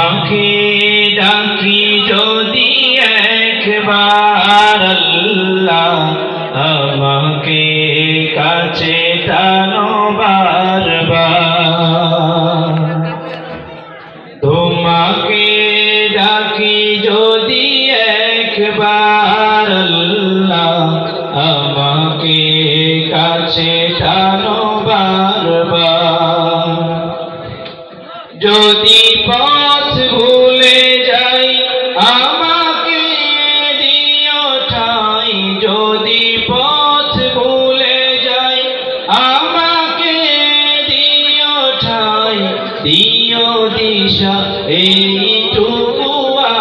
তোমাকে ডাকি যদি একবার আল্লাহ আমাকে কাছে টানো বারবার। তোমাকে ডাকি যদি একবার আল্লাহ আমাকে কাছে টানো বারবার। যদি পথ ভুলে যাই আমাকে দিও ঠাই, যদি পথ ভুলে যাই আমাকে দিও ঠাই, দিও দিশা এইটুকু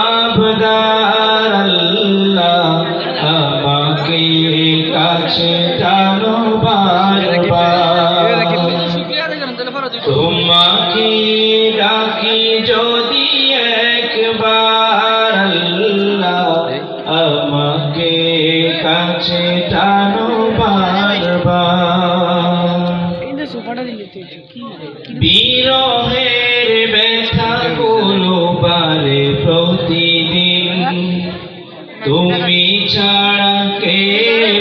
আবদার আল্লাহ আমাকে কাছে টানো বারবার। তোমাকে ডাকি যদি একবার আল্লাহ আমাকে কাছে টানো বারবার। বিরহের ব্যথা গুলো বারে প্রতিদিন, তুমি ছাড়া কে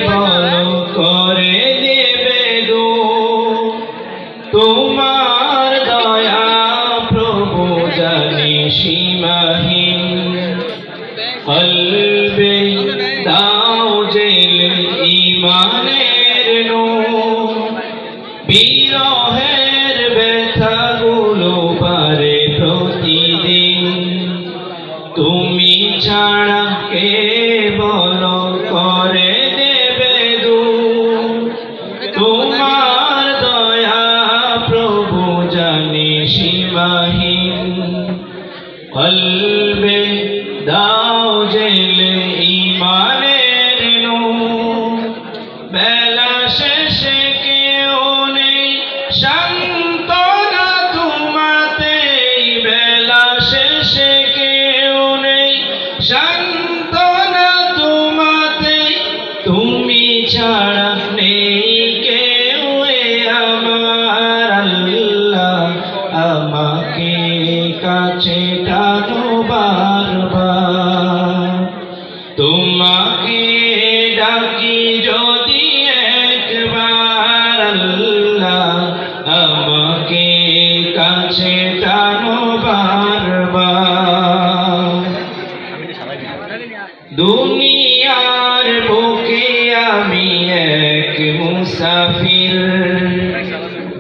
বলো করে দেবে দো। তোমার দয়া প্রভু জানি সীমাহীন, কলবে দাও জেলে ঈমানের নূর। বিরহের ব্যথা গুলো বারে প্রতিদিন, তুমি ছাড়া কে বলো করে দেবে দূর। তোমার দয়া প্রভু জানি সীমাহীন, কলবে দাও জেলে ঈমানের নূর। বেলা শেষে কেউ নেই সান্ত্বনা তোমাতে, বেলা শেষে কেউ নেই সান্ত্বনা তোমাতে। তুমি ছাড়া নেই কেউ আমার আল্লাহ আমাকে কাছে টানো বারবার। তোমাকে ডাকি যদি একবার আল্লাহ আমাকে কাছে টানো বারবার। দুনিয়ার বুকে আমি এক মুসাফির,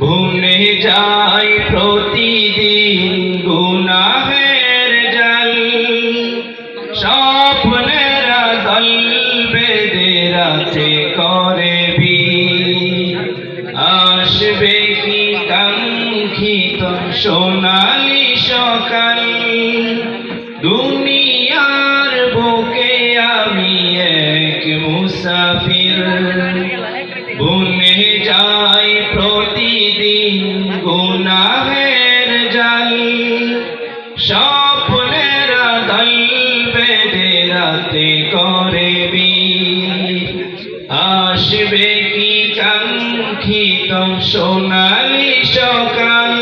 ভুলে যাই প্রতিদিন গুনাহের জাল। স্বপ্নেরা দল বেঁধে রাতে করে ভিড়, আসবে কি কাঙ্ক্ষিত সোনালি সকাল। দুনিয়ার বুকে আমি এক মুসাফির, ভুলে যাই প্রতিদিন গুনাহের জাল। স্বপ্নেরা দল বেঁধে রাতে করে ভিড়, আসবে কি কাঙ্ক্ষিত সোনালি সকাল।